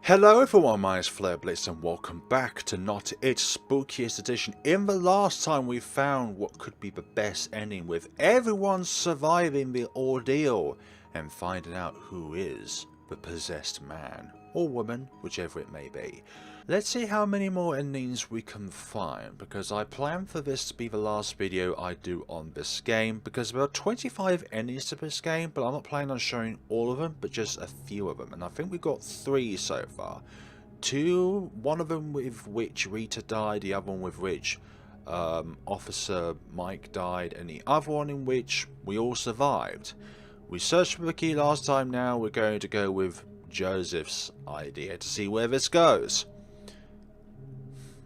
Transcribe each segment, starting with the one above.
Hello everyone, my name is FlareBlitzed and welcome back to Not It's Spookiest Edition. In the last time we found what could be the best ending with everyone surviving the ordeal and finding out who is the possessed man or woman, whichever it may be. Let's see how many more endings we can find, because I plan for this to be the last video I do on this game, because there are 25 endings to this game, but I'm not planning on showing all of them, but just a few of them, and I think we've got 3 so far. 2, one of them with which Rita died, the other one with which Officer Mike died, and the other one in which we all survived. We searched for the key last time. Now we're going to go with Joseph's idea to see where this goes.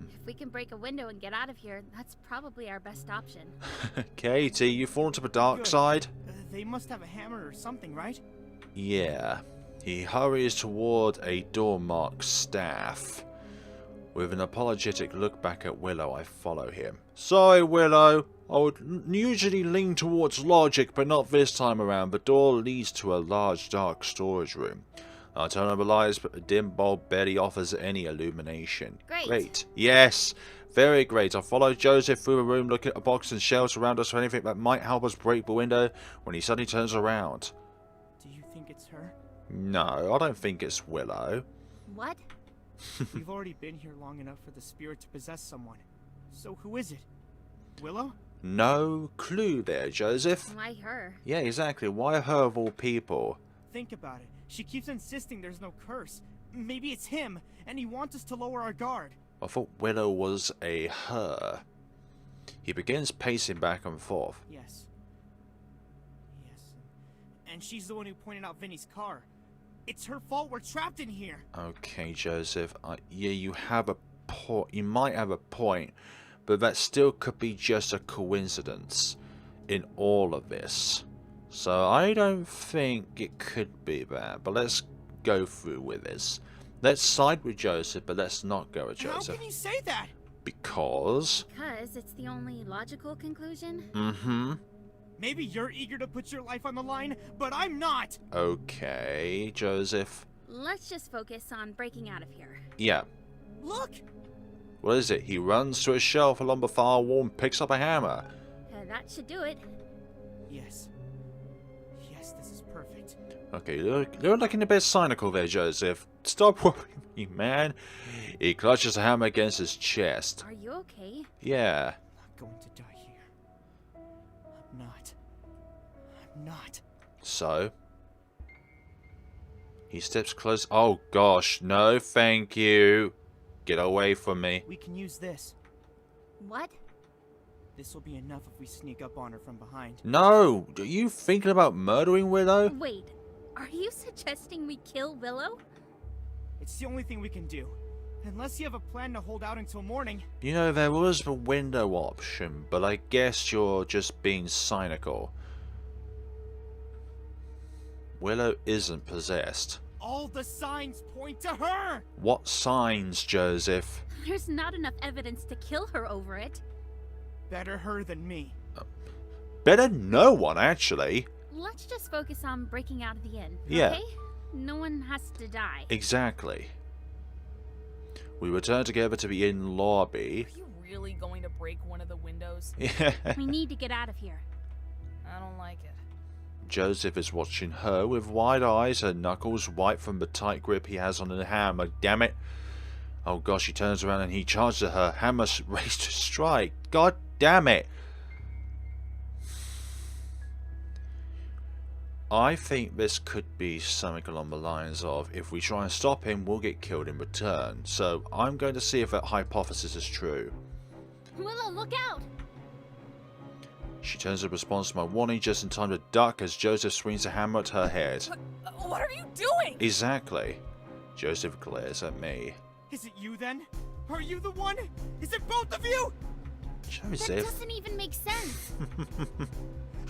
If we can break a window and get out of here, that's probably our best option. Katie, you fallen to the dark side? They must have a hammer or something, right? Yeah. He hurries toward a door marked staff. With an apologetic look back at Willow, I follow him. Sorry, Willow. I would usually lean towards logic, but not this time around. The door leads to a large dark storage room. I turn on the lights, but the dim bulb barely offers any illumination. Great. Yes, very great. I follow Joseph through the room, looking at a box and shelves around us for anything that might help us break the window, when he suddenly turns around. Do you think it's her? No, I don't think it's Willow. What? We've already been here long enough for the spirit to possess someone. So who is it? Willow? No clue there, Joseph. Why her? Yeah, exactly. Why her of all people? Think about it. She keeps insisting there's no curse. Maybe it's him, and he wants us to lower our guard. I thought Willow was a her. He begins pacing back and forth. Yes. And she's the one who pointed out Vinny's car. It's her fault we're trapped in here. Okay, Joseph. Yeah, you have a point. You might have a point, but that still could be just a coincidence in all of this. So I don't think it could be that, but let's go through with this. Let's side with Joseph, but let's not go with Joseph. How can you say that? Because It's the only logical conclusion. Maybe you're eager to put your life on the line, but I'm not. Okay, Joseph. Let's just focus on breaking out of here. Yeah. Look! What is it? He runs to a shelf along the far wall and picks up a hammer. That should do it. Yes. Yes, this is perfect. Okay, you're looking a bit cynical there, Joseph. Stop worrying me, man. He clutches a hammer against his chest. Are you okay? Yeah. I'm not going to die here. I'm not. So? He steps close. Oh gosh, no thank you. Get away from me. We can use this. What? This will be enough if we sneak up on her from behind. No! Are you thinking about murdering Willow? Wait, are you suggesting we kill Willow? It's the only thing we can do. Unless you have a plan to hold out until morning. You know, there was the window option, but I guess you're just being cynical. Willow isn't possessed. All the signs point to her! What signs, Joseph? There's not enough evidence to kill her over it. Better her than me. Better no one, actually. Let's just focus on breaking out of the inn, Yeah. okay? No one has to die. Exactly. We return together to the inn lobby. Are you really going to break one of the windows? Yeah. We need to get out of here. I don't like it. Joseph is watching her with wide eyes, her knuckles white from the tight grip he has on the hammer. Damn it. Oh gosh, he turns around and he charges at her. Hammer raised to strike. God damn it. I think this could be something along the lines of, if we try and stop him, we'll get killed in return. So I'm going to see if that hypothesis is true. Willow, look out! She turns in response to my warning just in time to duck as Joseph swings a hammer at her head. What are you doing? Exactly. Joseph glares at me. Is it you then? Are you the one? Is it both of you? That Joseph? doesn't even make sense.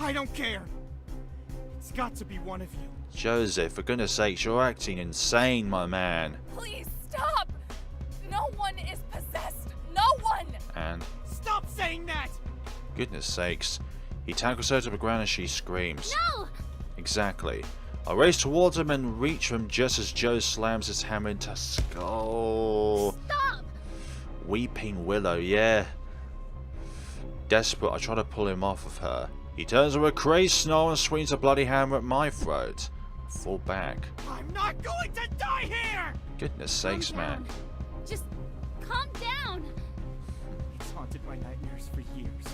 I don't care. It's got to be one of you. Joseph, for goodness sakes, you're acting insane, my man. Please stop! No one is possessed! No one! And, Stop saying that! goodness sakes, he tackles her to the ground and she screams. No! Exactly. I race towards him and reach him just as Joe slams his hammer into her skull. Stop! Weeping Willow, yeah. Desperate, I try to pull him off of her. He turns into a crazed snarl and swings a bloody hammer at my throat. I fall back. I'm not going to die here! Goodness Calm sakes, man. down. Just calm down. It's haunted my nightmares for years.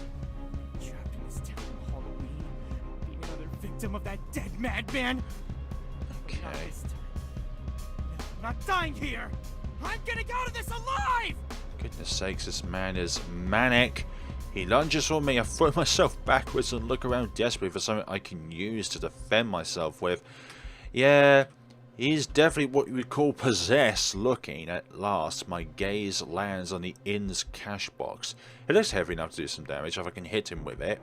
Trapped in this town on Halloween, being another victim of that dead madman. But not Okay. this time. No, I'm not dying here! I'm getting out of this alive! Goodness sakes, this man is manic. He lunges for me, I throw myself backwards and look around desperately for something I can use to defend myself with. Yeah, he's definitely what you would call possessed looking. At last, my gaze lands on the inn's cash box. It looks heavy enough to do some damage if I can hit him with it.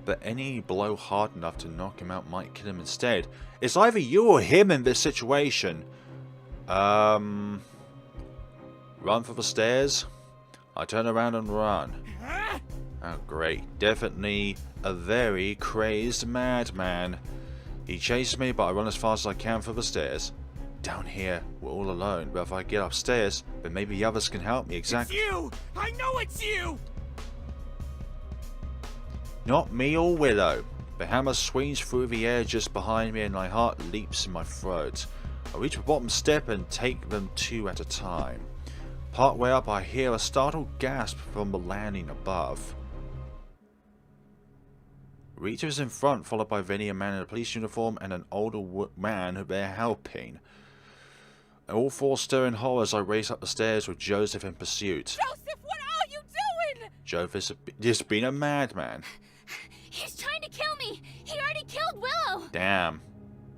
But any blow hard enough to knock him out might kill him instead. It's either you or him in this situation. Run for the stairs. I turn around and run. Oh great, definitely a very crazed madman. He chases me, but I run as fast as I can for the stairs. Down here, we're all alone, but if I get upstairs, then maybe the others can help me. Exactly. It's you! I know it's you! Not me or Willow. The hammer swings through the air just behind me and my heart leaps in my throat. I reach the bottom step and take them two at a time. Part way up, I hear a startled gasp from the landing above. Rita is in front, followed by Vinny, a man in a police uniform, and an older man who they're helping. All four stir in horror as I race up the stairs with Joseph in pursuit. Joseph, what are you doing? Joseph has been a madman. He's trying to kill me. He already killed Willow. Damn.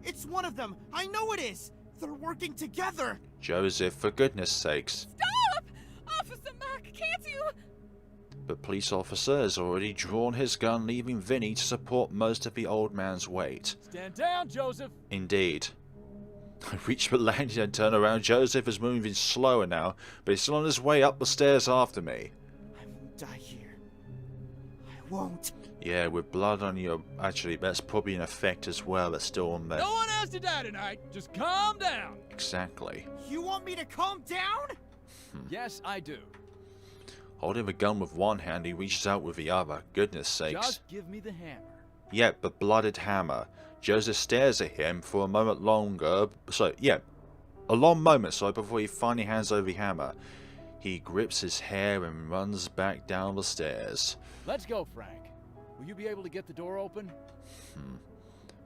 It's one of them! I know it is! They're working together! Joseph, for goodness sakes. Stop! Officer Mac, can't you? The police officer has already drawn his gun, leaving Vinny to support most of the old man's weight. Stand down, Joseph. Indeed. I reach the landing and turn around. Joseph is moving slower now, but he's still on his way up the stairs after me. I won't die here. I won't. Yeah, with blood on your... Actually, that's probably an effect as well that's still on there. No one has to die tonight. Just calm down. Exactly. You want me to calm down? Yes, I do. Holding the gun with one hand, he reaches out with the other. Goodness sakes. Just give me the hammer. Yep, the blooded hammer. Joseph stares at him for a moment longer. A long moment, before he finally hands over the hammer. He grips his hair and runs back down the stairs. Let's go, Frank. Will you be able to get the door open?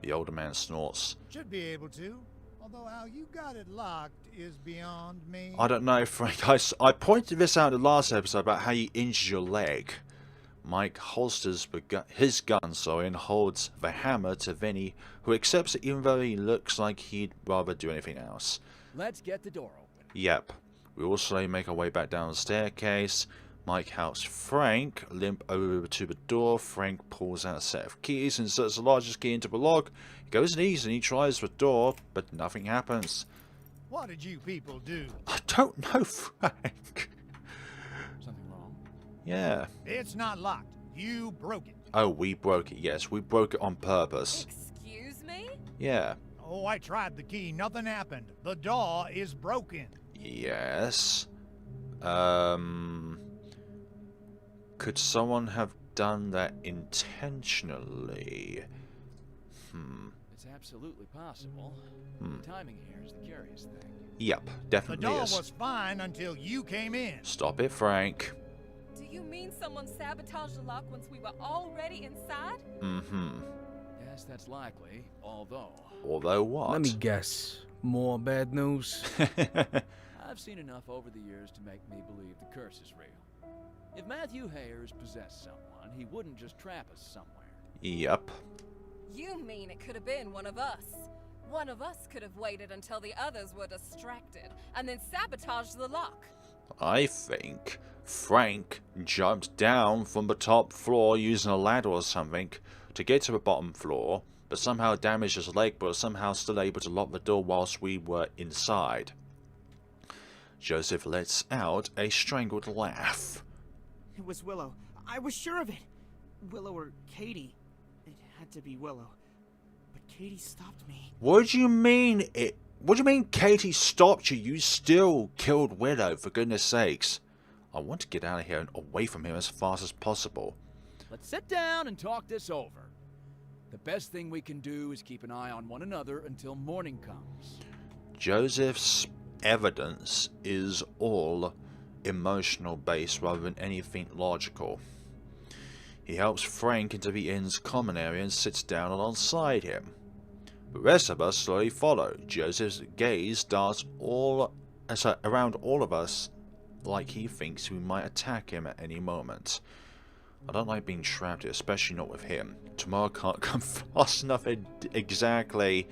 The older man snorts. Should be able to, although how you got it locked is beyond me. I don't know, Frank. I pointed this out in the last episode about how you injured your leg. Mike holsters his gun, and holds the hammer to Vinny, who accepts it even though he looks like he'd rather do anything else. Let's get the door open. Yep. We all slowly make our way back down the staircase. Mike helps Frank limp over to the door. Frank pulls out a set of keys and inserts the largest key into the lock. He goes and he tries the door, but nothing happens. What did you people do? I don't know, Frank. Something wrong? Yeah. It's not locked. You broke it. Oh, we broke it. Yes, we broke it on purpose. Excuse me? Yeah. Oh, I tried the key. Nothing happened. The door is broken. Yes. Could someone have done that intentionally? It's absolutely possible. The timing here is the curious thing. Yep, The definitely door is. was fine until you came in. Stop it, Frank. Do you mean someone sabotaged the lock once we were already inside? Yes, that's likely. Although what? Let me guess. More bad news? I've seen enough over the years to make me believe the curse is real. If Matthew Hayers possessed someone, he wouldn't just trap us somewhere. Yep. You mean it could have been one of us? One of us could have waited until the others were distracted and then sabotaged the lock. I think Frank jumped down from the top floor using a ladder or something to get to the bottom floor, but somehow damaged his leg, but was somehow still able to lock the door whilst we were inside. Joseph lets out a strangled laugh. It was Willow. I was sure of it. Willow or Katie. It had to be Willow. But Katie stopped me. What do you mean it? What do you mean Katie stopped you? You still killed Willow, for goodness sakes. I want to get out of here and away from him as fast as possible. Let's sit down and talk this over. The best thing we can do is keep an eye on one another until morning comes. Joseph's evidence is all emotional based rather than anything logical. He helps Frank into the inn's common area and sits down alongside him. The rest of us slowly follow. Joseph's gaze darts around all of us like he thinks we might attack him at any moment. I don't like being trapped here, especially not with him. Tomorrow can't come fast enough. Exactly.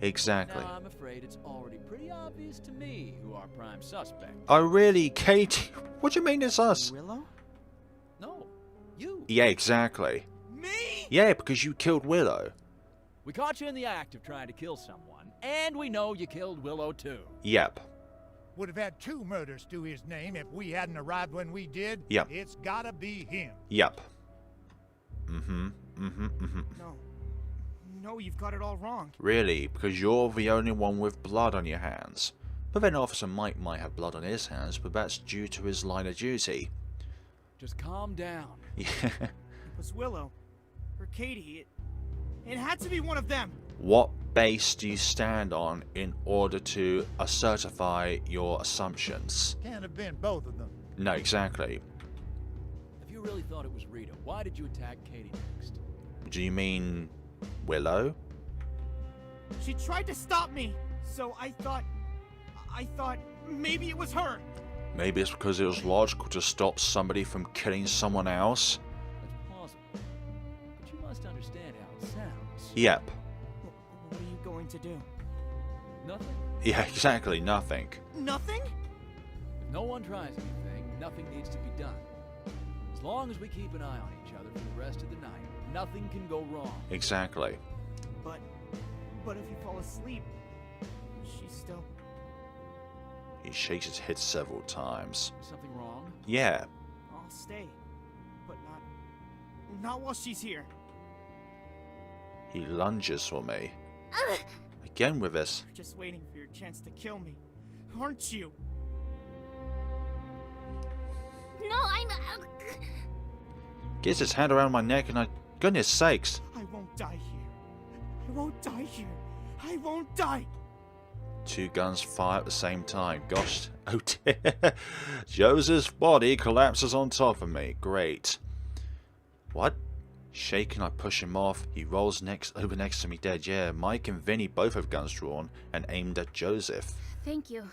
Now I'm afraid it's already pretty obvious to me who our prime suspect. Oh really, Katie? What do you mean it's us? Willow? No, you. Yeah, exactly. Me? Yeah, because you killed Willow. We caught you in the act of trying to kill someone, and we know you killed Willow too. Yep. Would have had 2 murders to his name if we hadn't arrived when we did. Yep. It's gotta be him. Yep. No, you've got it all wrong. Really? Because you're the only one with blood on your hands. But then Officer Mike might have blood on his hands, but that's due to his line of duty. Just calm down. Yeah. It was Willow. Or Katie. It had to be one of them. What base do you stand on in order to certify your assumptions? Can't have been both of them. No, exactly. If you really thought it was Rita, why did you attack Katie next? Do you mean Willow? She tried to stop me. So I thought maybe it was her. Maybe it's because it was logical to stop somebody from killing someone else? That's plausible. But you must understand how it sounds. Yep. What are you going to do? Nothing. Yeah, exactly, nothing. Nothing? If no one tries anything, nothing needs to be done. As long as we keep an eye on each other for the rest of the night, nothing can go wrong. Exactly. But if you fall asleep, she's still... He shakes his head several times. Something wrong? Yeah. I'll stay. But not while she's here. He lunges for me. Again with this. You're just waiting for your chance to kill me, aren't you? No, I'm... Gets his hand around my neck and goodness sakes. I won't die here. I won't die here. I won't die. 2 guns fire at the same time. Gosh. Oh dear. Joseph's body collapses on top of me. Great. What? Shaken, I push him off. He rolls over next to me dead. Yeah, Mike and Vinny both have guns drawn and aimed at Joseph. Thank you.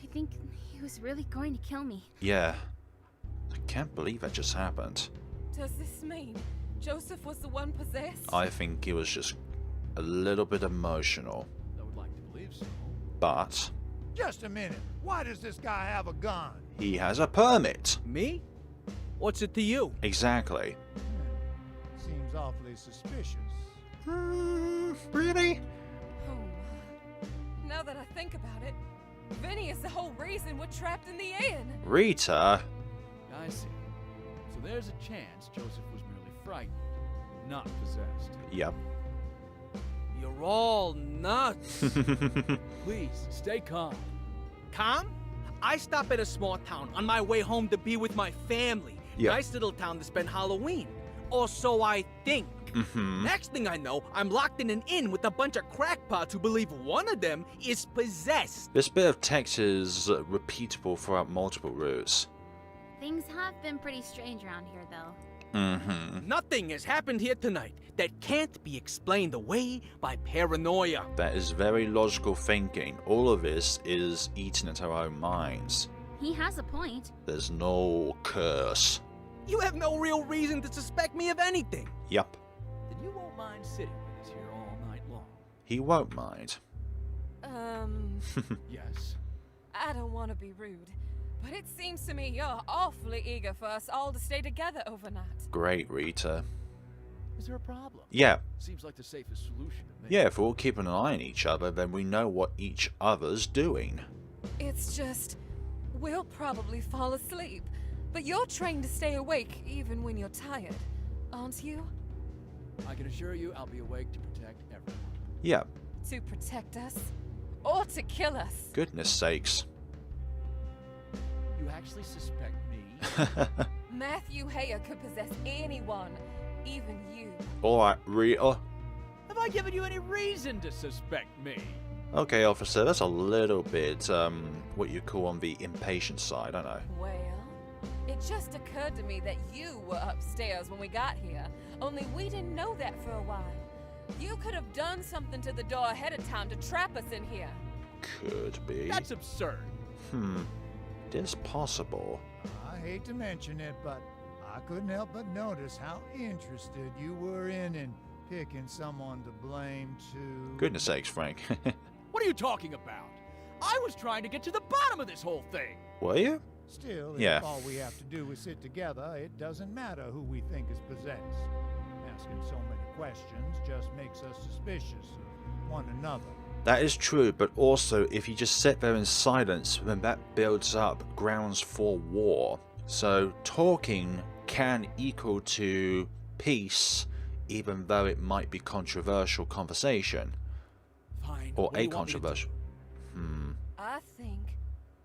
I think he was really going to kill me. Yeah. I can't believe that just happened. Does this mean Joseph was the one possessed? I think he was just a little bit emotional. I would like to believe so. But Just a minute. Why does this guy have a gun? he has a permit. Me? What's it to you? Exactly. Seems awfully suspicious. Really? Oh, now that I think about it, Vinny is the whole reason we're trapped in the inn. Rita? I see. So there's a chance Joseph was merely frightened, not possessed. Yep. You're all nuts. Please, stay calm. Calm? I stop at a small town on my way home to be with my family. Yeah. Nice little town to spend Halloween. Or so I think. Next thing I know, I'm locked in an inn with a bunch of crackpots who believe one of them is possessed. This bit of text is repeatable throughout multiple routes. Things have been pretty strange around here, though. Nothing has happened here tonight that can't be explained away by paranoia. That is very logical thinking. All of this is eaten into our own minds. He has a point. There's no curse. You have no real reason to suspect me of anything. Yep. Then you won't mind sitting with us here all night long. He won't mind. Yes. I don't want to be rude, but it seems to me you're awfully eager for us all to stay together overnight. Great, Rita. Is there a problem? Yeah. Seems like the safest solution to me. Yeah, if we're all keeping an eye on each other, then we know what each other's doing. It's just, we'll probably fall asleep, but you're trained to stay awake even when you're tired, aren't you? I can assure you I'll be awake to protect everyone. Yeah. To protect us? Or to kill us? Goodness sakes. You actually suspect me? Matthew Hayer could possess anyone, even you. Alright, Rita. Have I given you any reason to suspect me? Okay, officer, that's a little bit, what you call on the impatient side, I know. Well, it just occurred to me that you were upstairs when we got here, only we didn't know that for a while. You could have done something to the door ahead of time to trap us in here. Could be. That's absurd. It is possible. I hate to mention it, but I couldn't help but notice how interested you were in picking someone to blame too. Goodness sakes, Frank. What are you talking about? I was trying to get to the bottom of this whole thing. Were you? Still, Yeah. if all we have to do is sit together, it doesn't matter who we think is possessed. Asking so many questions just makes us suspicious of one another. That is true, but also if you just sit there in silence, then that builds up grounds for war. So talking can equal to peace, even though it might be controversial conversation. Fine. Or what do a you want me to controversial. I think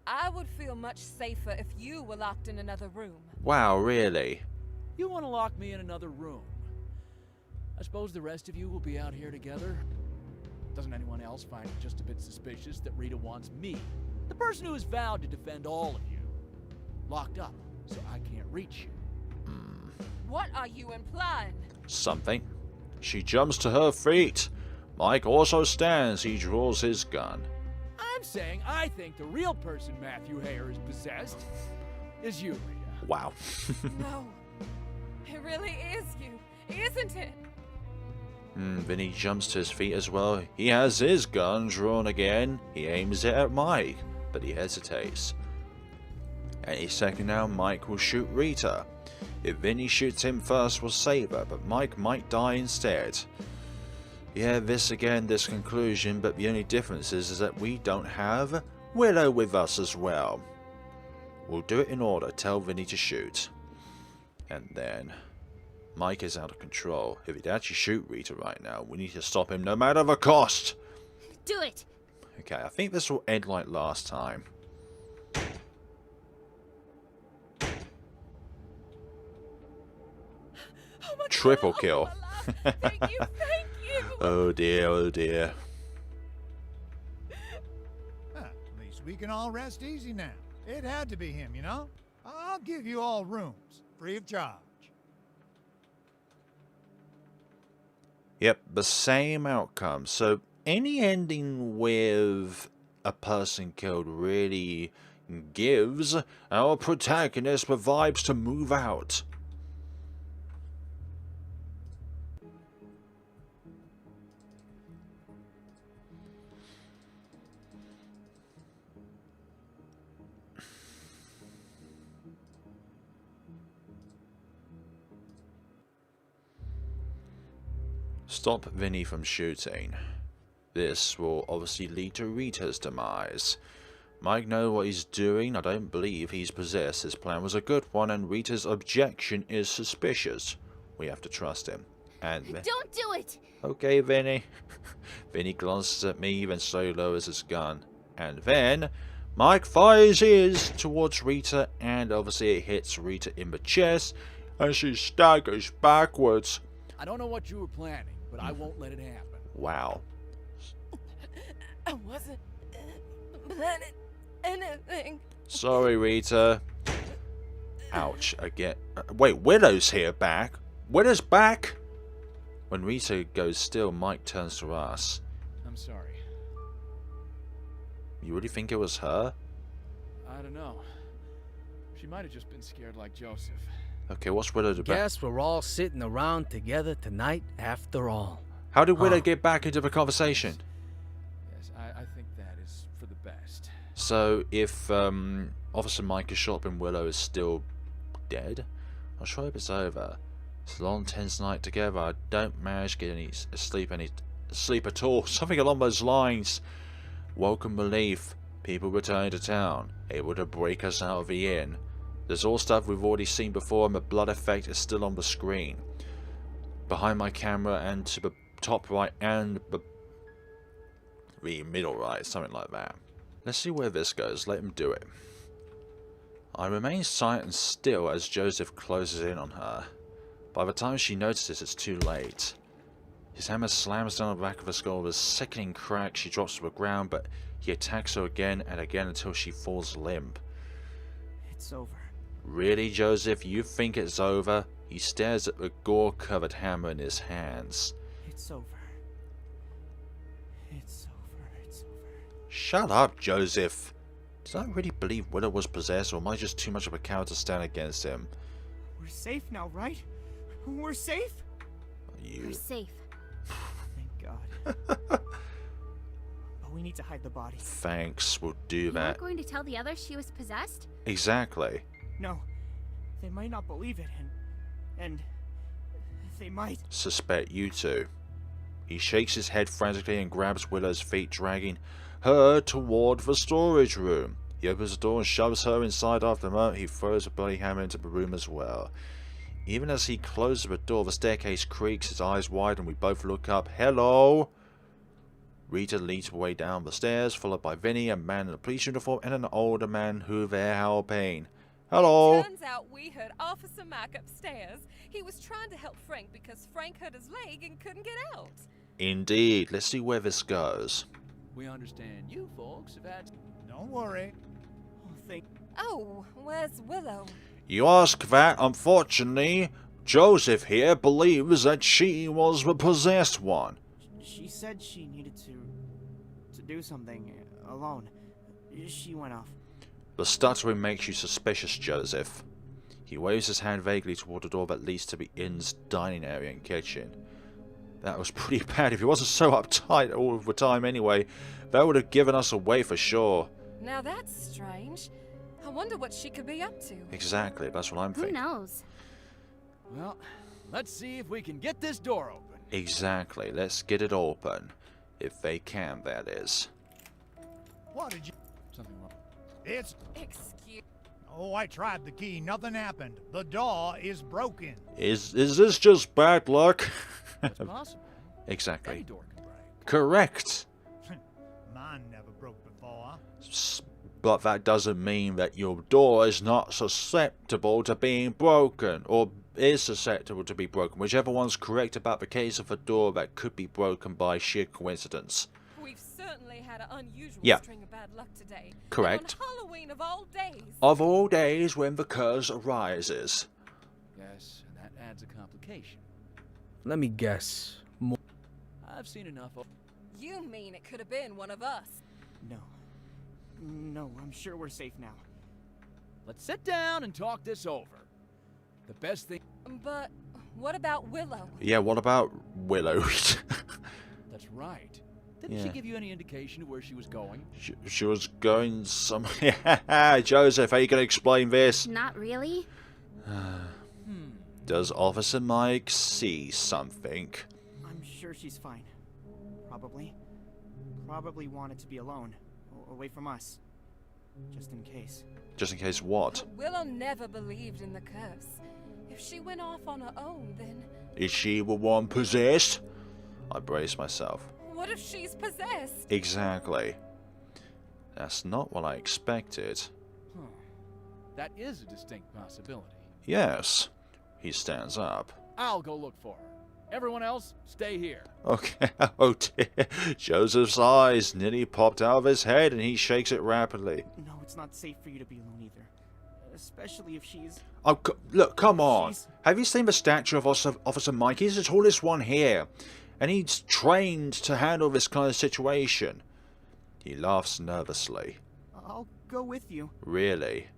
I would feel much safer if you were locked in another room. Wow, really? do? You want to lock me in another room? I suppose the rest of you will be out here together. Doesn't anyone else find it just a bit suspicious that Rita wants me, the person who has vowed to defend all of you, locked up so I can't reach you? What are you implying? Something. She jumps to her feet. Mike also stands. He draws his gun. I'm saying I think the real person Matthew Hayer is possessed is you, Rita. Wow. No, it really is you, isn't it? Vinny jumps to his feet as well. He has his gun drawn again. He aims it at Mike, but he hesitates. Any second now, Mike will shoot Rita. If Vinny shoots him first, we'll save her, but Mike might die instead. Yeah, this conclusion, but the only difference is that we don't have Willow with us as well. We'll do it in order. Tell Vinny to shoot. And then Mike is out of control. If he'd actually shoot Rita right now, we need to stop him no matter the cost. Do it! Okay, I think this will end like last time. Oh my Triple God, kill. I'm alive. Thank you, thank you. Oh dear, oh dear. At least we can all rest easy now. It had to be him, you know? I'll give you all rooms, free of charge. Yep, the same outcome. So any ending with a person killed really gives our protagonist the vibes to move out. Stop Vinny from shooting. This will obviously lead to Rita's demise. Mike knows what he's doing. I don't believe he's possessed. His plan was a good one, and Rita's objection is suspicious. We have to trust him. And Don't do it! okay, Vinny. Vinny glances at me, then slowly lowers his gun. And then Mike fires his towards Rita, and obviously it hits Rita in the chest, and she staggers backwards. I don't know what you were planning, but I won't let it happen. Wow. I wasn't planning anything. Sorry, Rita. Ouch, again. Wait, Willow's here back? Willow's back? When Rita goes still, Mike turns to us. I'm sorry. You really think it was her? I don't know. She might have just been scared like Joseph. Okay, what's Willow do back? Guess we're all sitting around together tonight after all. How did Willow Huh. get back into the conversation? Yes, I think that is for the best. So, if Officer Mike is shot up and Willow is still dead, I'm sure if it's over. It's a long, tense night together. I don't manage to get any sleep at all. Something along those lines. Welcome relief. People returning to town, able to break us out of the inn. There's all stuff we've already seen before, and the blood effect is still on the screen. behind my camera and to the top right and the middle right, something like that. Let's see where this goes. Let him do it. I remain silent and still as Joseph closes in on her. By the time she notices, it's too late. His hammer slams down the back of her skull with a sickening crack. She drops to the ground, but he attacks her again and again until she falls limp. It's over. Really, Joseph? You think it's over? He stares at the gore-covered hammer in his hands. It's over. It's over. It's over. Shut up, Joseph. Did I really believe Willow was possessed, or am I just too much of a coward to stand against him? We're safe now, right? We're safe? We're safe. Thank God. But we need to hide the body. Thanks, we'll do You that. weren't going to tell the others she was possessed? Exactly. No, they might not believe it, and they might. Suspect you two. He shakes his head frantically and grabs Willow's feet, dragging her toward the storage room. He opens the door and shoves her inside. After a moment, he throws the bloody hammer into the room as well. Even as he closes the door, the staircase creaks, his eyes widen, and we both look up. Hello? Rita leads the way down the stairs, followed by Vinny, a man in a police uniform, and an older man who they're helping. Hello? Turns out we heard Officer Mac upstairs. He was trying to help Frank because Frank hurt his leg and couldn't get out. Indeed. Let's see where this goes. We understand you folks have had... Don't worry. Oh, where's Willow? You ask that, unfortunately, Joseph here believes that she was the possessed one. She said she needed to do something alone. She went off. The stuttering makes you suspicious, Joseph. He waves his hand vaguely toward the door that leads to the inn's dining area and kitchen. That was pretty bad. If he wasn't so uptight all the time anyway, that would have given us away for sure. Now that's strange. I wonder what she could be up to. Exactly, that's what I'm Who thinking. knows? Well, let's see if we can get this door open. Exactly, let's get it open. If they can, that is. What did you... Something wrong. It's... Excuse. Oh, I tried the key. Nothing happened. The door is broken. Is this just bad luck? It's possible. Exactly. Any door can break. Correct. Mine never broke before. But that doesn't mean that your door is not susceptible to being broken, or is susceptible to be broken, whichever one's correct about the case of a door that could be broken by sheer coincidence. We've certainly had an unusual Yeah. string of bad luck today. Correct. And on Halloween of all days. Of all days when the curse arises. Yes, and that adds a complication. Let me guess. More. I've seen enough of... You mean it could have been one of us? No, I'm sure we're safe now. Let's sit down and talk this over. The best thing... But what about Willow? Yeah, what about Willow? That's right. Didn't she Yeah. give you any indication of where she was going? she was going somewhere. Joseph, are you going to explain this? Not really. Does Officer Mike see something? I'm sure she's fine. Probably wanted to be alone, away from us. Just in case. Just in case what? Willow never believed in the curse. If she went off on her own, then... Is she the one possessed? I brace myself. What if she's possessed? Exactly. That's not what I expected. Huh. That is a distinct possibility. Yes. He stands up. I'll go look for her. Everyone else, stay here. Okay, oh dear. Joseph's eyes nearly popped out of his head and he shakes it rapidly. No, it's not safe for you to be alone either. Especially if she's... Oh, look, come on. She's- Have you seen the statue of Officer Mike? He's the tallest one here. And he's trained to handle this kind of situation. He laughs nervously. I'll go with you. Really?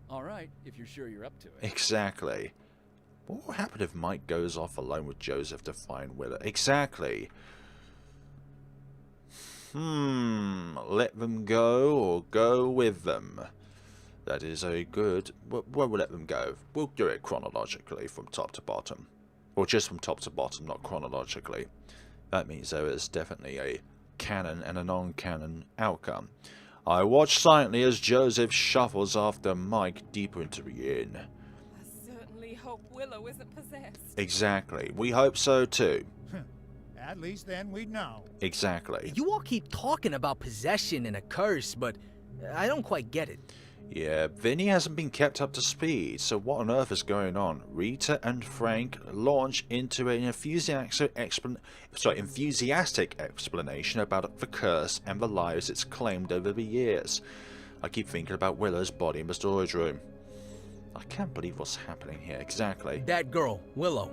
All right, if you're sure you're up to it. Exactly. What will happen if Mike goes off alone with Joseph to find Willow? Exactly. Let them go or go with them. That is a good... Well, we'll let them go. We'll do it chronologically from top to bottom. Or just from top to bottom, not chronologically. That means there is definitely a canon and a non-canon outcome. I watch silently as Joseph shuffles after Mike deeper into the inn. I certainly hope hope Willow isn't possessed. Exactly. We hope so too. At least then we'd know. Exactly. You all keep talking about possession and a curse, but I don't quite get it. Yeah, Vinny hasn't been kept up to speed, so what on earth is going on? Rita and Frank launch into an enthusiastic explanation about the curse and the lives it's claimed over the years. I keep thinking about Willow's body in the storage room. I can't believe what's happening here, exactly. That girl, Willow.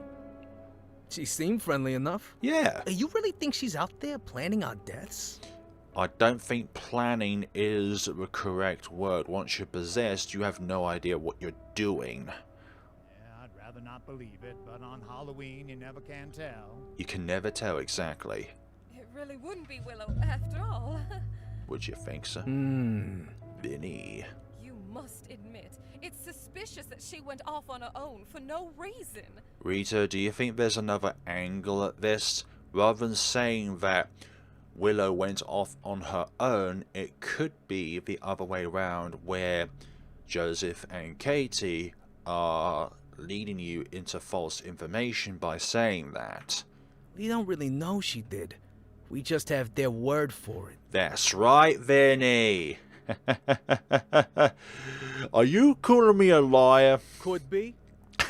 She seemed friendly enough. Yeah. You really think she's out there planning our deaths? I don't think planning is the correct word. Once you're possessed, you have no idea what you're doing. Yeah, I'd rather not believe it, but on Halloween you never can tell. You can never tell exactly. It really wouldn't be Willow after all. Would you think so? Vinny. You must admit, it's suspicious that she went off on her own for no reason. Rita, do you think there's another angle at this? Rather than saying that Willow went off on her own, it could be the other way around, where Joseph and Katie are leading you into false information by saying that. We don't really know she did. We just have their word for it. That's right, Vinny. Are you calling me a liar? Could be.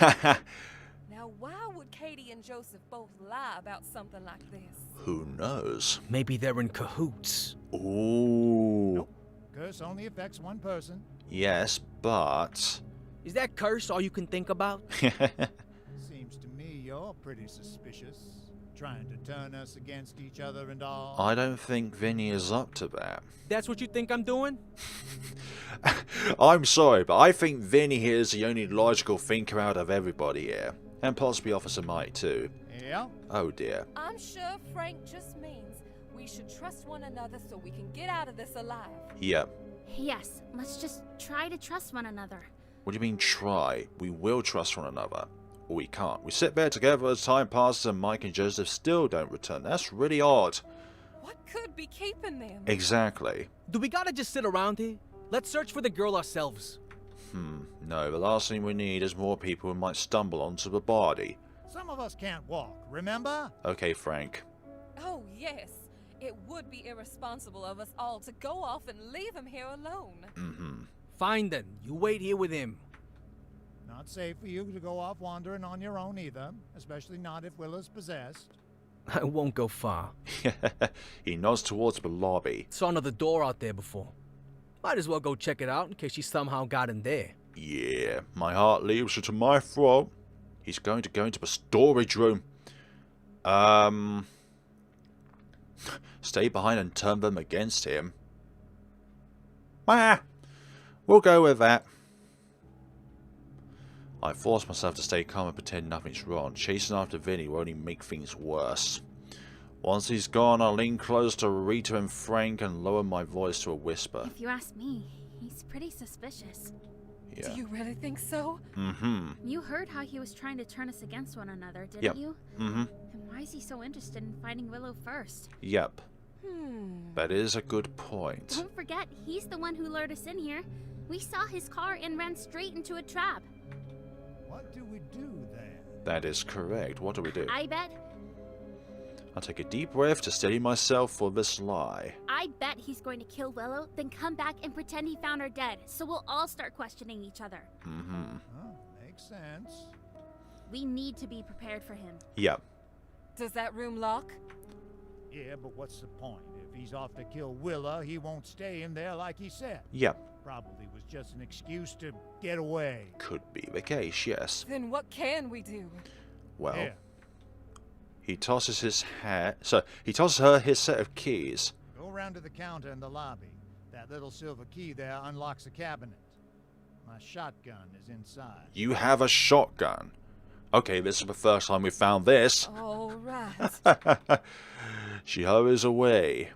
Now, why would Katie and Joseph both lie about something like this? Who knows? Maybe they're in cahoots. Ooh. Nope. Curse only affects one person. Yes, but... Is that curse all you can think about? Seems to me you're pretty suspicious. Trying to turn us against each other and all. I don't think Vinny is up to that. That's what you think I'm doing? I'm sorry, but I think Vinny here is the only logical thinker out of everybody here. And possibly Officer Mike too. Yeah? Oh dear. I'm sure Frank just means we should trust one another so we can get out of this alive. Yep. Yes, let's just try to trust one another. What do you mean try? We will trust one another. Or we can't. We sit there together as time passes and Mike and Joseph still don't return. That's really odd. What could be keeping them? Exactly. Do we gotta just sit around here? Let's search for the girl ourselves. No, the last thing we need is more people who might stumble onto the body. Some of us can't walk, remember? Okay, Frank. Oh, yes. It would be irresponsible of us all to go off and leave him here alone. Fine then. You wait here with him. Not safe for you to go off wandering on your own either, especially not if Willow's possessed. I won't go far. He nods towards the lobby. Saw another door out there before. Might as well go check it out in case she somehow got in there. Yeah, my heart leaps into my throat. He's going to go into the storage room. Stay behind and turn them against him. We'll go with that. I force myself to stay calm and pretend nothing's wrong. Chasing after Vinny will only make things worse. Once he's gone, I'll lean close to Rita and Frank and lower my voice to a whisper. If you ask me, he's pretty suspicious. Yeah. Do you really think so? You heard how he was trying to turn us against one another, didn't Yep. you? And why is he so interested in finding Willow first? Yep. That is a good point. Don't forget, he's the one who lured us in here. We saw his car and ran straight into a trap. What do we do then? That is correct. What do we do? I bet I'll take a deep breath to steady myself for this lie. he's going to kill Willow, then come back and pretend he found her dead, so we'll all start questioning each other. Oh, makes sense. We need to be prepared for him. Yep. Does that room lock? Yeah, but what's the point? If he's off to kill Willow, he won't stay in there like he said. Yep. Probably was just an excuse to get away. Could be the case, yes. Then what can we do? Well, Here, he tosses his hat. So he tosses her his set of keys. go around to the counter in the lobby. That little silver key there unlocks the cabinet. My shotgun is inside. You have a shotgun. Okay, this is the first time we found this. All right. She hurries away.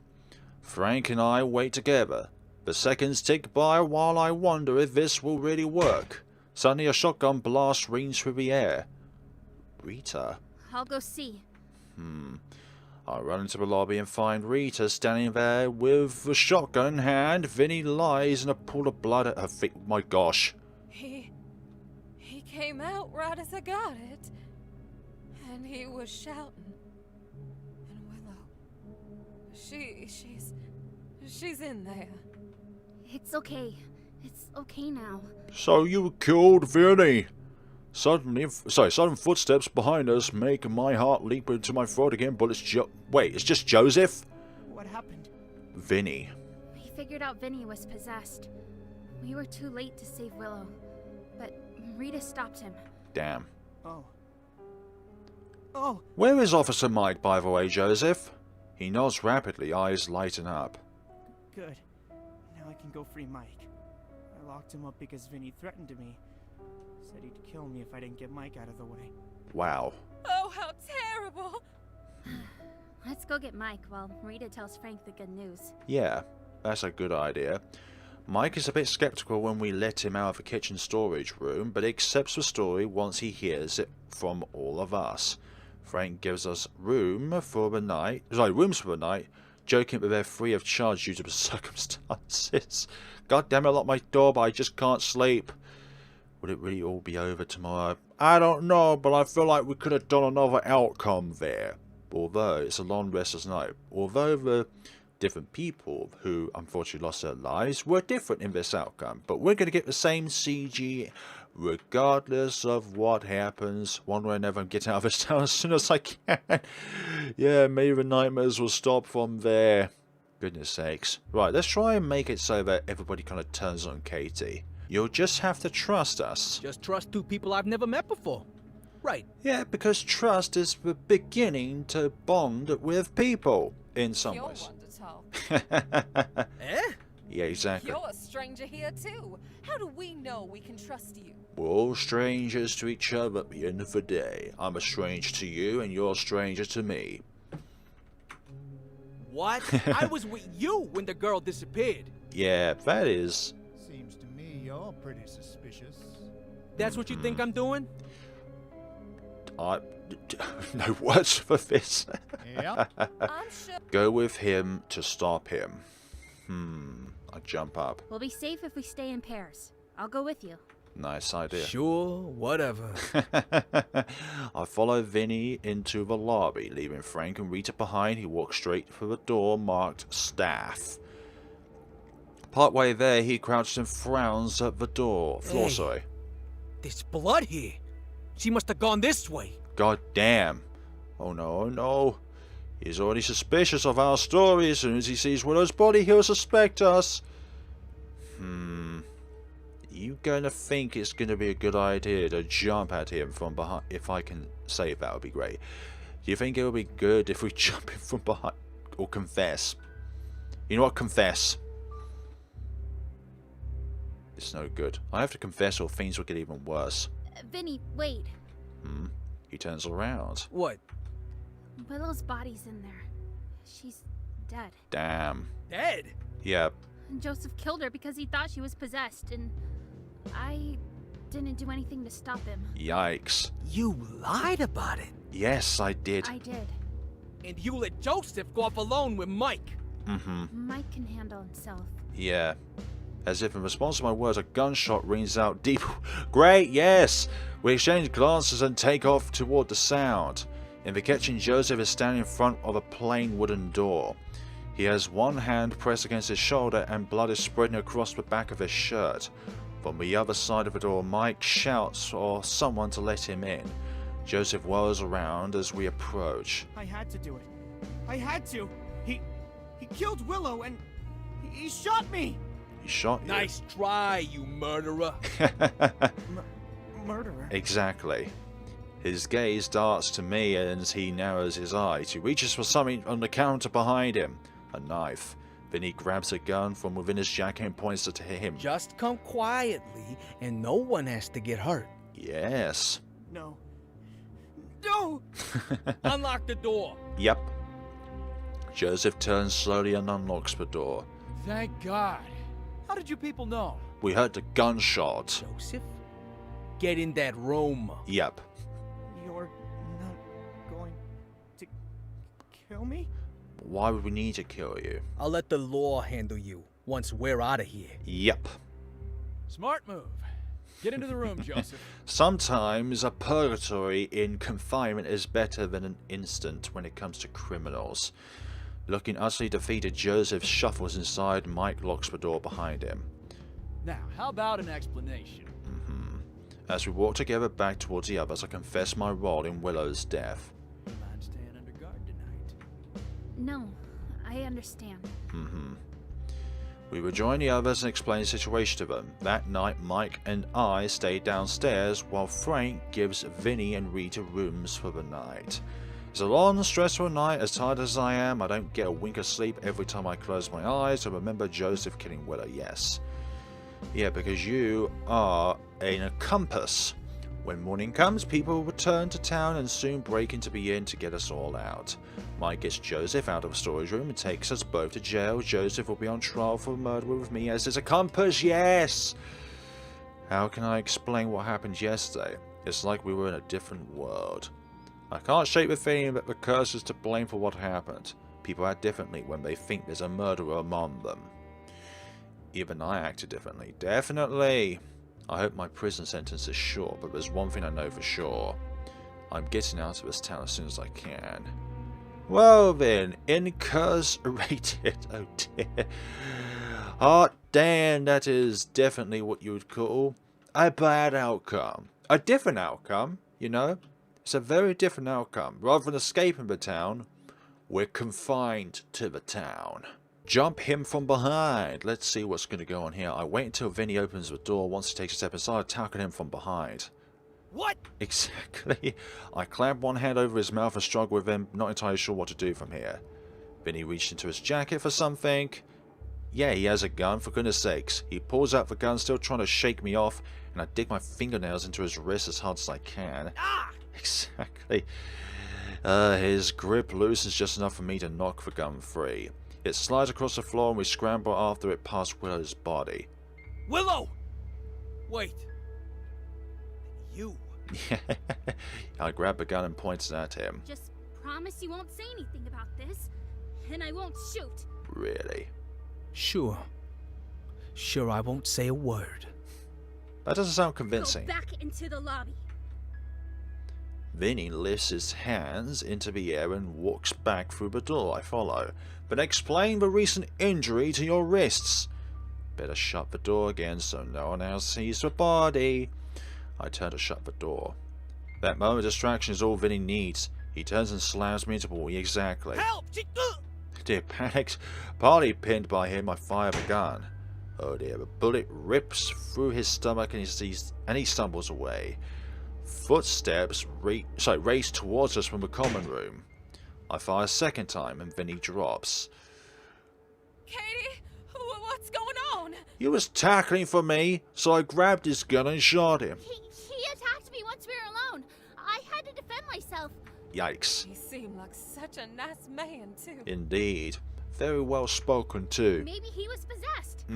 Frank and I wait together. The seconds tick by while I wonder if this will really work. Suddenly a shotgun blast rings through the air. Rita? I'll go see. I run into the lobby and find Rita standing there with the shotgun in hand. Vinny lies in a pool of blood at her feet. My gosh. He came out right as I got it. And he was shouting. And Willow, she's in there. It's okay. It's okay now. So you killed Vinny. Sudden footsteps behind us make my heart leap into my throat again, but it's it's just Joseph? What happened? Vinny. We figured out Vinny was possessed. We were too late to save Willow, but Rita stopped him. Damn. Oh. Oh! Where is Officer Mike, by the way, Joseph? He nods rapidly, eyes lighten up. Good. Now I can go free Mike. I locked him up because Vinny threatened me. Said he'd kill me if I didn't get Mike out of the way. Wow. Oh, how terrible! Let's go get Mike while Rita tells Frank the good news. Yeah, that's a good idea. Mike is a bit skeptical when we let him out of the kitchen storage room, but accepts the story once he hears it from all of us. Frank gives us rooms for the night, joking that they're free of charge due to the circumstances. God damn it, I locked my door, but I just can't sleep. Would it really all be over tomorrow? I don't know, but I feel like we could have done another outcome there. Although it's a long restless night. Although the different people who unfortunately lost their lives were different in this outcome. But we're going to get the same CG regardless of what happens. One way or another, I'm getting out of this town as soon as I can. Yeah, maybe the nightmares will stop from there. Goodness sakes. Right, let's try and make it so that everybody kind of turns on Katie. You'll just have to trust us. Just trust two people I've never met before. Right. Yeah, because trust is the beginning to bond with people, in some You're ways. one to talk. Eh? Yeah, exactly. You're a stranger here too. How do we know we can trust you? We're all strangers to each other at the end of the day. I'm a stranger to you, and you're a stranger to me. What? I was with you when the girl disappeared. Yeah, that is... Seems to me you're pretty suspicious. That's what you think I'm doing? no words for this. Yep. I'm sure. Go with him to stop him. I jump up. We'll be safe if we stay in pairs. I'll go with you. Nice idea. Sure, whatever. I follow Vinny into the lobby, leaving Frank and Rita behind. He walks straight for the door marked staff. Partway there, he crouches and frowns at the floor, Hey. sorry. There's blood here. She must have gone this way. God damn. Oh no, oh no. He's already suspicious of our story. As soon as he sees Willow's body, he'll suspect us. You gonna think it's gonna be a good idea to jump at him from behind? If I can save, that would be great. Do you think it would be good if we jump in from behind? Or confess? You know what? Confess. It's no good. I have to confess or things will get even worse. Vinny, wait. He turns around. What? Willow's body's in there. She's dead. Damn. Dead? Yep. Joseph killed her because he thought she was possessed, and I didn't do anything to stop him. Yikes. You lied about it. Yes, I did. I did. And you let Joseph go off alone with Mike. Mike can handle himself. Yeah. As if in response to my words, a gunshot rings out deep. Great, yes! We exchange glances and take off toward the sound. In the kitchen, Joseph is standing in front of a plain wooden door. He has one hand pressed against his shoulder and blood is spreading across the back of his shirt. From the other side of the door, Mike shouts for someone to let him in. Joseph whirls around as we approach. I had to do it. I had to. He killed Willow and he shot me. He shot you. Nice try, you murderer. Murderer. Exactly. His gaze darts to me as he narrows his eyes. He reaches for something on the counter behind him. A knife. Then he grabs a gun from within his jacket and points it to him. Just come quietly, and no one has to get hurt. Yes. No. No! Unlock the door. Yep. Joseph turns slowly and unlocks the door. Thank God. How did you people know? We heard the gunshot. Joseph, get in that room. Yep. You're not going to kill me? Why would we need to kill you? I'll let the law handle you once we're out of here. Yep. Smart move. Get into the room, Joseph. Sometimes a purgatory in confinement is better than an instant when it comes to criminals. Looking utterly defeated, Joseph shuffles inside. Mike locks the door behind him. Now, how about an explanation? As we walk together back towards the others, I confess my role in Willow's death. Mind staying under guard tonight? No, I understand. We rejoin the others and explain the situation to them. That night, Mike and I stay downstairs while Frank gives Vinny and Rita rooms for the night. It's a long, stressful night. As tired as I am, I don't get a wink of sleep every time I close my eyes. I remember Joseph killing Willow, yes. Yeah, because you are an accomplice. When morning comes, people return to town and soon break into the inn to get us all out. Mike gets Joseph out of the storage room and takes us both to jail. Joseph will be on trial for murder with me as his accomplice, yes! How can I explain what happened yesterday? It's like we were in a different world. I can't shake the feeling that the curse is to blame for what happened. People act differently when they think there's a murderer among them. Even I acted differently. Definitely. I hope my prison sentence is short, but there's one thing I know for sure. I'm getting out of this town as soon as I can. Well then, incarcerated. Oh dear. Oh damn, that is definitely what you would call a bad outcome. A different outcome, you know? It's a very different outcome. Rather than escaping the town, we're confined to the town. Jump him from behind. Let's see what's going to go on here. I wait until Vinny opens the door. Once he takes a step inside, tackle him from behind. What? Exactly. I clamp one hand over his mouth and struggle with him, not entirely sure what to do from here. Vinny reached into his jacket for something. Yeah, he has a gun, for goodness sakes. He pulls out the gun, still trying to shake me off, and I dig my fingernails into his wrist as hard as I can. Ah! Exactly. His grip loosens just enough for me to knock the gun free. It slides across the floor and we scramble after it past Willow's body. Willow! Wait. You. I grab the gun and point it at him. Just promise you won't say anything about this, and I won't shoot. Really? Sure. Sure, I won't say a word. That doesn't sound convincing. Go back into the lobby. Vinny lifts his hands into the air and walks back through the door. I follow. But explain the recent injury to your wrists. Better shut the door again so no one else sees the body. I turn to shut the door. That moment of distraction is all Vinny needs. He turns and slams me into the wall. Exactly. Help! Dear panics, partly pinned by him, I fire the gun. Oh dear, the bullet rips through his stomach and he stumbles away. Footsteps race towards us from the common room. I fire a second time and Vinny drops. Katie, what's going on? He was tackling for me, so I grabbed his gun and shot him. He attacked me once we were alone. I had to defend myself. Yikes. He seemed like such a nice man, too. Indeed. Very well spoken too. Maybe he was possessed.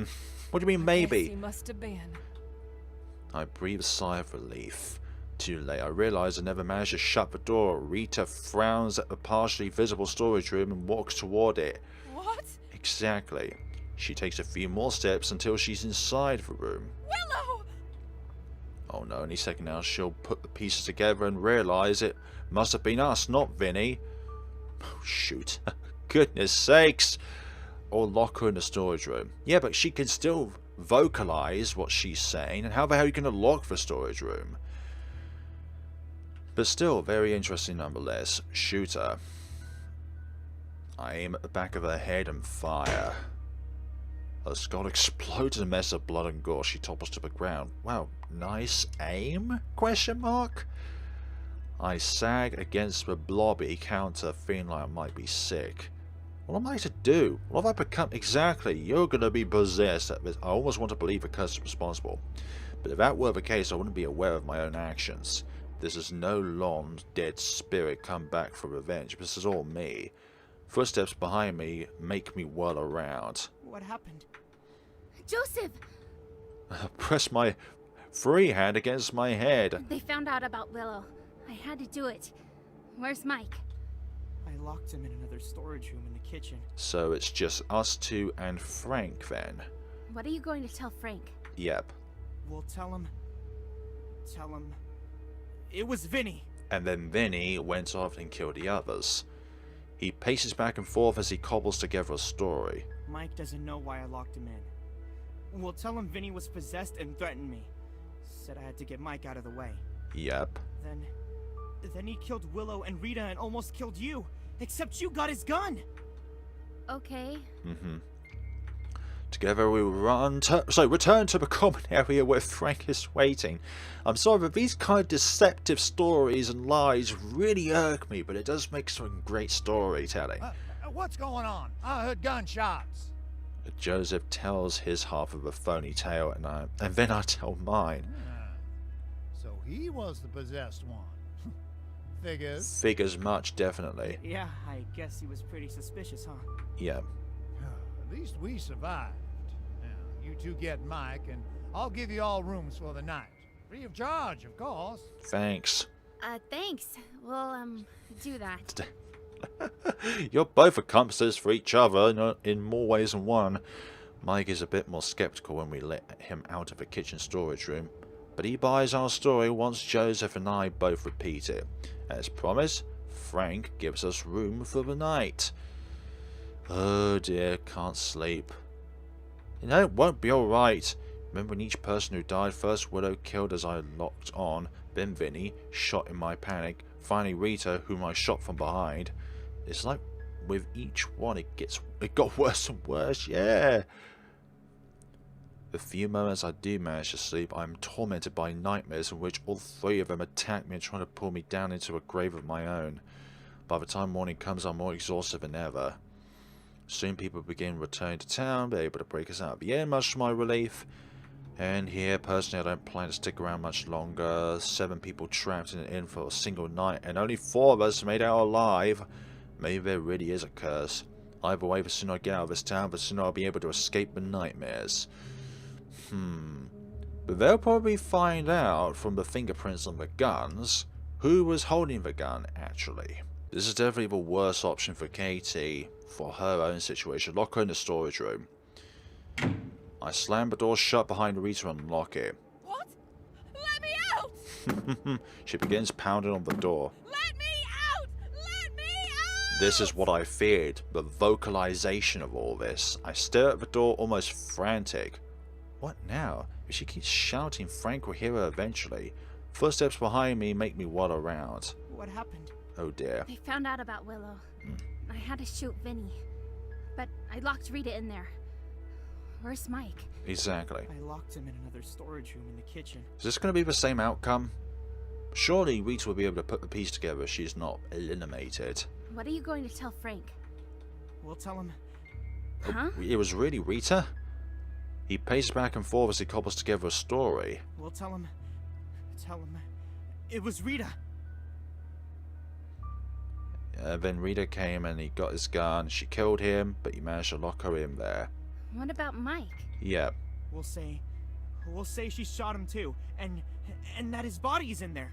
What do you mean Yes, maybe? he must have been. I breathe a sigh of relief. Too late. I realize I never managed to shut the door. Rita frowns at the partially visible storage room and walks toward it. What? Exactly. She takes a few more steps until she's inside the room. Willow! Oh no, any second now she'll put the pieces together and realize it must have been us, not Vinny. Oh shoot. Goodness sakes. Or lock her in the storage room. Yeah, but she can still vocalize what she's saying, and how the hell are you going to lock the storage room? But still, very interesting nonetheless. Shoot her. I aim at the back of her head and fire. Her skull explodes in a mess of blood and gore. She topples to the ground. Wow, nice aim? Question mark? I sag against the blobby counter, feeling like I might be sick. What am I to do? What have I become? Exactly, you're gonna be possessed. I almost want to believe the curse is responsible. But if that were the case, I wouldn't be aware of my own actions. This is no long dead spirit come back for revenge. This is all me. Footsteps behind me make me whirl around. What happened? Joseph! Press my free hand against my head. They found out about Willow. I had to do it. Where's Mike? I locked him in another storage room in the kitchen. So it's just us two and Frank then? What are you going to tell Frank? Yep. We'll tell him tell him it was Vinny. And then Vinny went off and killed the others. He paces back and forth as he cobbles together a story. Mike doesn't know why I locked him in. We'll tell him Vinny was possessed and threatened me. Said I had to get Mike out of the way. Yep. Then he killed Willow and Rita and almost killed you. Except you got his gun. Okay. Together we return to the common area where Frank is waiting. I'm sorry, but these kind of deceptive stories and lies really irk me, but it does make some great storytelling. What's going on? I heard gunshots. Joseph tells his half of a phony tale, and then I tell mine. So he was the possessed one. Figures. Figures much, definitely. Yeah, I guess he was pretty suspicious, huh? Yeah. At least we survived. Now, you two get Mike, and I'll give you all rooms for the night. Free of charge, of course. Thanks. Thanks. We'll, do that. You're both accomplices for each other in more ways than one. Mike is a bit more skeptical when we let him out of the kitchen storage room, but he buys our story once Joseph and I both repeat it. As promised, Frank gives us room for the night. Oh dear, can't sleep. You know, it won't be alright. Remember when each person who died, first Willow killed as I locked on, then Vinny, shot in my panic, finally Rita, whom I shot from behind. It's like with each one it got worse and worse, yeah. The few moments I do manage to sleep, I am tormented by nightmares in which all three of them attack me and try to pull me down into a grave of my own. By the time morning comes, I'm more exhausted than ever. Soon people begin returning to town, they're able to break us out of the inn, much to my relief. And here, personally, I don't plan to stick around much longer. 7 people trapped in an inn for a single night, and only 4 of us made out alive. Maybe there really is a curse. Either way, the sooner I get out of this town, the sooner I'll be able to escape the nightmares. But they'll probably find out from the fingerprints on the guns who was holding the gun, actually. This is definitely the worst option for Katie for her own situation. Lock her in the storage room. I slam the door shut behind Rita and lock it. What? Let me out! She begins pounding on the door. Let me out! Let me out! This is what I feared, the vocalization of all this. I stare at the door almost frantic. What now? If she keeps shouting, Frank will hear her eventually. Footsteps behind me make me waddle around. What happened? Oh dear. They found out about Willow. I had to shoot Vinny. But I locked Rita in there. Where's Mike? Exactly. I locked him in another storage room in the kitchen. Is this going to be the same outcome? Surely Rita will be able to put the piece together if she's not eliminated. What are you going to tell Frank? We'll tell him. Huh? It was really Rita? He paces back and forth as he cobbles together a story. We'll tell him. It was Rita. Then Rita came and he got his gun. She killed him, but he managed to lock her in there. What about Mike? Yeah. We'll say she shot him too, and that his body's in there.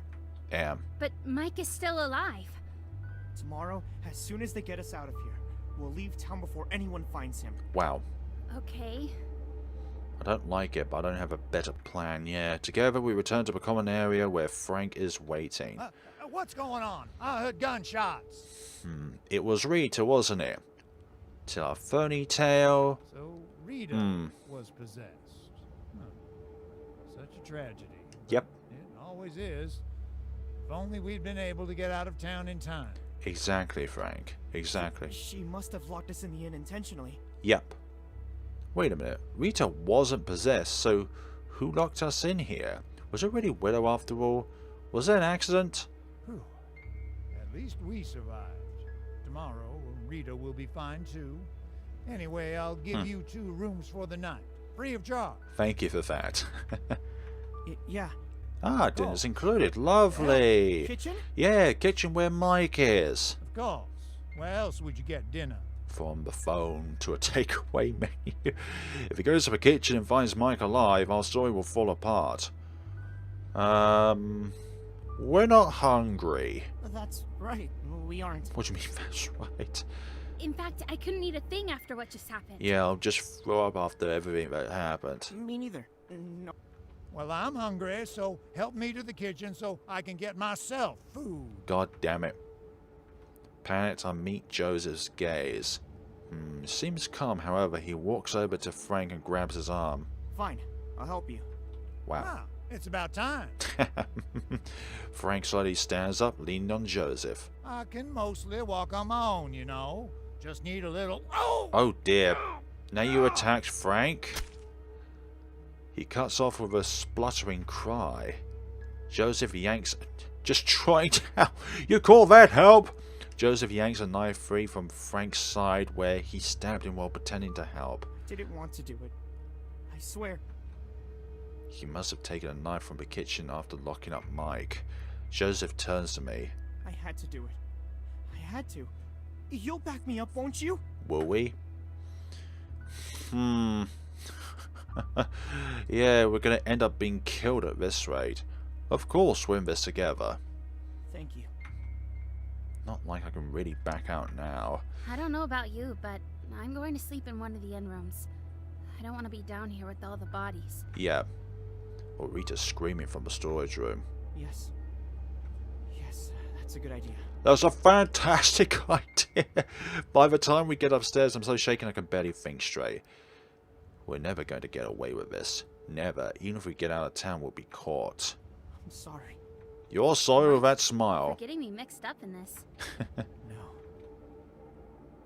Damn. But Mike is still alive. Tomorrow, as soon as they get us out of here, we'll leave town before anyone finds him. Wow. Okay. I don't like it, but I don't have a better plan. Yeah, together we return to the common area where Frank is waiting. What's going on? I heard gunshots. It was Rita, wasn't it? Till our phony tale. So Rita was possessed. Such a tragedy. Yep. It always is. If only we'd been able to get out of town in time. Exactly, Frank. Exactly. She must have locked us in the inn intentionally. Yep. Wait a minute. Rita wasn't possessed, so who locked us in here? Was it really Willow after all? Was it an accident? Whew. At least we survived. Tomorrow, Rita will be fine too. Anyway, I'll give you 2 rooms for the night. Free of charge. Thank you for that. Yeah. Ah, dinner's included. Lovely. Kitchen? Yeah, kitchen where Mike is. Of course. Where else would you get dinner? From the phone to a takeaway menu. If he goes to the kitchen and finds Mike alive, our story will fall apart. We're not hungry. That's right. We aren't. What do you mean that's right? In fact, I couldn't eat a thing after what just happened. Yeah, I'll just throw up after everything that happened. Me neither. No. Well, I'm hungry, so help me to the kitchen so I can get myself food. God damn it. Panicked, I meet Joseph's gaze. Seems calm, however, he walks over to Frank and grabs his arm. Fine, I'll help you. Wow. Ah, it's about time. Frank slowly stands up, leaning on Joseph. I can mostly walk on my own, you know. Just need a little... Oh! Oh dear. Now you attacked Frank? He cuts off with a spluttering cry. Joseph yanks... Just trying to help. You call that help? Joseph yanks a knife free from Frank's side where he stabbed him while pretending to help. Didn't want to do it. I swear. He must have taken a knife from the kitchen after locking up Mike. Joseph turns to me. I had to do it. I had to. You'll back me up, won't you? Will we? Yeah, we're gonna end up being killed at this rate. Of course, we're in this together. Thank you. Not like I can really back out now. I don't know about you, but I'm going to sleep in one of the inn rooms. I don't want to be down here with all the bodies. Yeah. Or Rita's screaming from the storage room. Yes. Yes, that's a good idea. That's a fantastic idea. By the time we get upstairs, I'm so shaken I can barely think straight. We're never going to get away with this. Never. Even if we get out of town, we'll be caught. I'm sorry. You're sorry with that smile. You're getting me mixed up in this. No.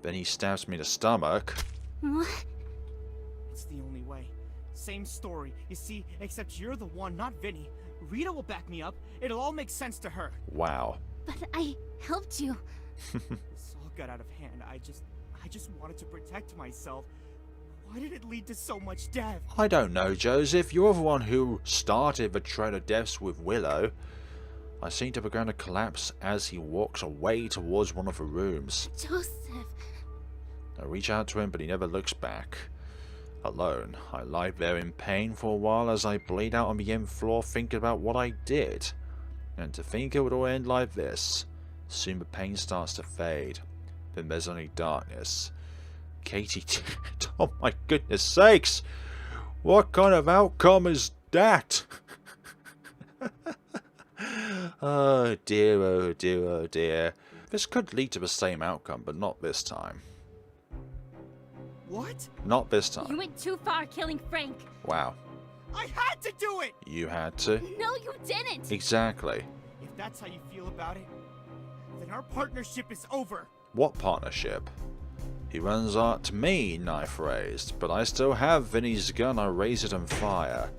Then he stabs me in the stomach. What? It's the only way. Same story. You see, except you're the one, not Vinny. Rita will back me up. It'll all make sense to her. Wow. But I helped you. This all got out of hand. I just wanted to protect myself. Why did it lead to so much death? I don't know, Joseph. You're the one who started the trail of deaths with Willow. I seem to be going to collapse as he walks away towards one of the rooms. Joseph. I reach out to him, but he never looks back. Alone, I lie there in pain for a while as I bleed out on the inn floor thinking about what I did. And to think it would all end like this. Soon the pain starts to fade. Then there's only darkness. Katie, oh my goodness sakes! What kind of outcome is that? Oh dear, oh dear, oh dear. This could lead to the same outcome, but not this time. What? Not this time. You went too far killing Frank. Wow. I had to do it! You had to? No, you didn't. Exactly. If that's how you feel about it, then our partnership is over. What partnership? He runs out to me, knife raised, but I still have Vinny's gun. I raise it and fire.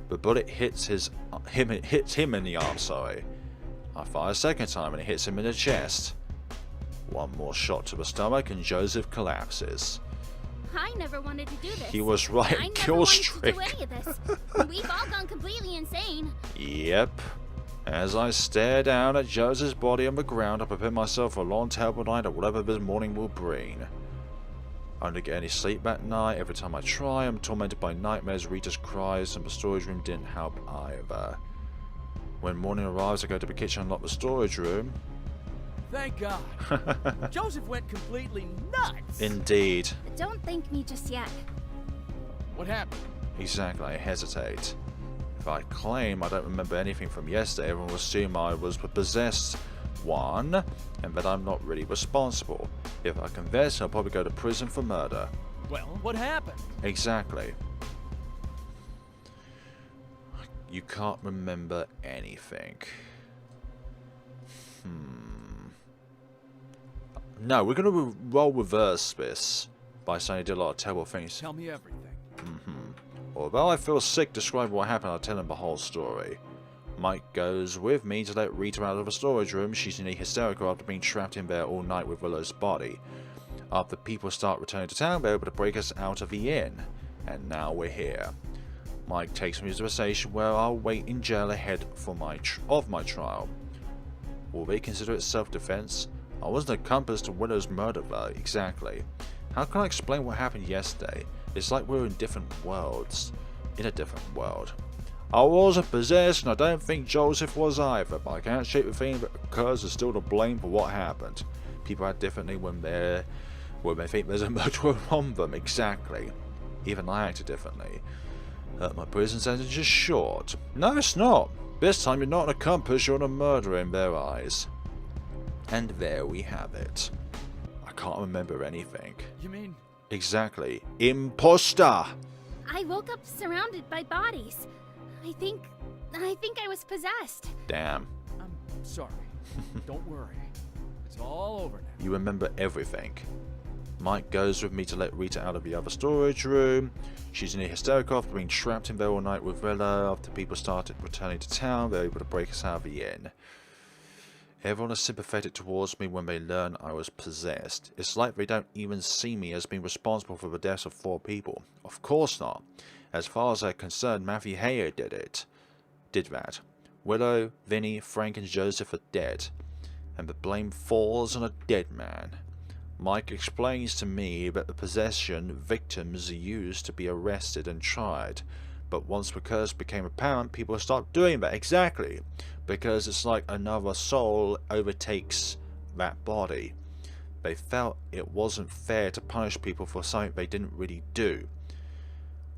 The bullet hits him in the arm, sorry. I fire a second time and it hits him in the chest. One more shot to the stomach and Joseph collapses. I never wanted to do this. He was right, I never kill wanted streak. to do any of this. We've all gone completely insane. Yep. As I stare down at Joseph's body on the ground, I prepare myself for a long, terrible night or whatever this morning will bring. I don't get any sleep that night. Every time I try, I'm tormented by nightmares, Rita's cries, and the storage room didn't help either. When morning arrives, I go to the kitchen and lock the storage room. Thank God. Joseph went completely nuts. Indeed. Don't thank me just yet. What happened? Exactly, I hesitate. If I claim I don't remember anything from yesterday, everyone will assume I was possessed, one, and that I'm not really responsible. If I confess, I'll probably go to prison for murder. Well, what happened? Exactly. You can't remember anything. No, we're going to roll reverse this by saying I did a lot of terrible things. Tell me everything. Although I feel sick describing what happened, I'll tell him the whole story. Mike goes with me to let Rita out of the storage room. She's nearly hysterical after being trapped in there all night with Willow's body. After people start returning to town, they're able to break us out of the inn. And now we're here. Mike takes me to the station where I'll wait in jail ahead for my trial. Will they consider it self-defense? I wasn't accomplice to Willow's murder though, exactly. How can I explain what happened yesterday? It's like we're in different worlds. In a different world. I wasn't possessed and I don't think Joseph was either, but I can't shake the feeling that occurs is still to blame for what happened. People act differently when they think there's a murderer on them, exactly. Even I acted differently. My prison sentence is short. No, it's not. This time you're not an accomplice, you're a murderer in their eyes. And there we have it. I can't remember anything. You mean? Exactly. Imposter! I woke up surrounded by bodies. I think I was possessed. Damn. I'm sorry. Don't worry. It's all over now. You remember everything. Mike goes with me to let Rita out of the other storage room. She's near hysterical after being trapped in there all night with Willow. After people started returning to town, they're able to break us out of the inn. Everyone is sympathetic towards me when they learn I was possessed. It's like they don't even see me as being responsible for the deaths of 4 people. Of course not. As far as they're concerned, Matthew Hayer did that. Willow, Vinny, Frank and Joseph are dead. And the blame falls on a dead man. Mike explains to me that the possession victims used to be arrested and tried. But once the curse became apparent, people stopped doing that. Exactly. Because it's like another soul overtakes that body. They felt it wasn't fair to punish people for something they didn't really do.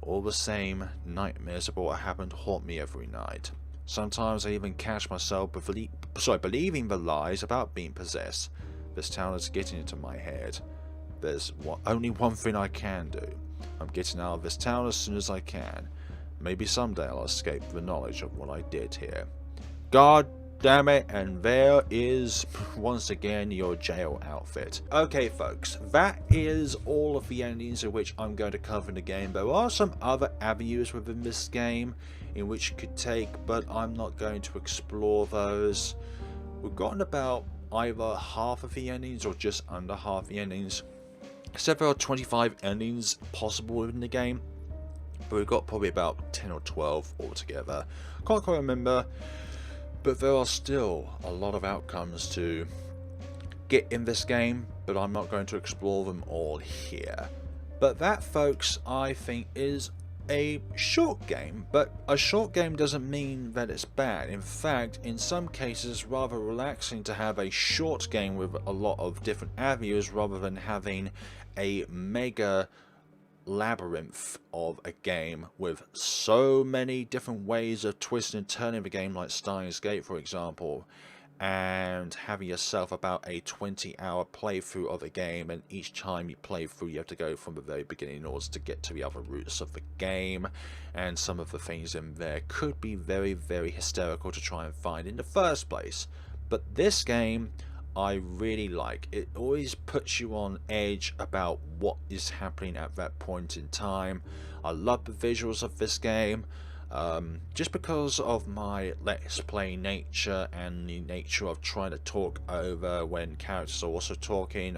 All the same, nightmares about what happened haunt me every night. Sometimes I even catch myself believing the lies about being possessed. This town is getting into my head. There's only one thing I can do. I'm getting out of this town as soon as I can. Maybe someday I'll escape the knowledge of what I did here. God damn it, and there is, once again, your jail outfit. Okay folks, that is all of the endings in which I'm going to cover in the game. There are some other avenues within this game in which you could take, but I'm not going to explore those. We've gotten about either half of the endings or just under half the endings. Except there are 25 endings possible within the game, but we've got probably about 10 or 12 altogether. Can't quite remember. But there are still a lot of outcomes to get in this game, but I'm not going to explore them all here. But that, folks, I think is a short game, but a short game doesn't mean that it's bad. In fact, in some cases, rather relaxing to have a short game with a lot of different avenues rather than having a mega labyrinth of a game with so many different ways of twisting and turning the game, like Steins Gate for example, and having yourself about a 20-hour playthrough of a game, and each time you play through you have to go from the very beginning in order to get to the other routes of the game, and some of the things in there could be very, very hysterical to try and find in the first place. But this game I really like. It always puts you on edge about what is happening at that point in time. I love the visuals of this game, just because of my let's play nature and the nature of trying to talk over when characters are also talking.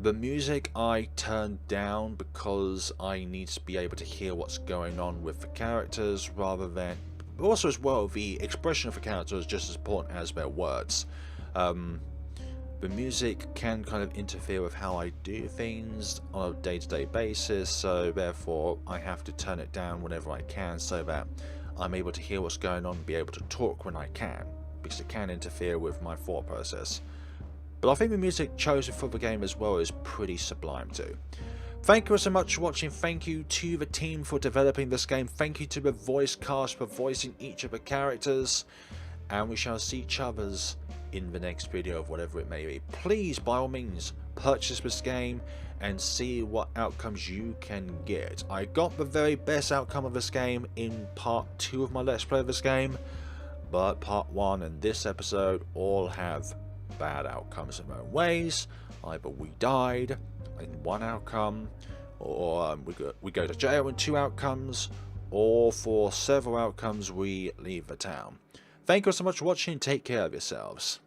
The music I turned down because I need to be able to hear what's going on with the characters, rather than also as well the expression of the characters is just as important as their words. The music can kind of interfere with how I do things on a day-to-day basis, so therefore I have to turn it down whenever I can so that I'm able to hear what's going on and be able to talk when I can, because it can interfere with my thought process. But I think the music chosen for the game as well is pretty sublime too. Thank you so much for watching. Thank you to the team for developing this game. Thank you to the voice cast for voicing each of the characters. And we shall see each other's in the next video of whatever it may be. Please, by all means, purchase this game and see what outcomes you can get. I got the very best outcome of this game in part 2 of my Let's Play of this game, but part 1 and this episode all have bad outcomes in their own ways. Either we died in one outcome, or we go to jail in 2 outcomes, or for several outcomes we leave the town. Thank you so much for watching. Take care of yourselves.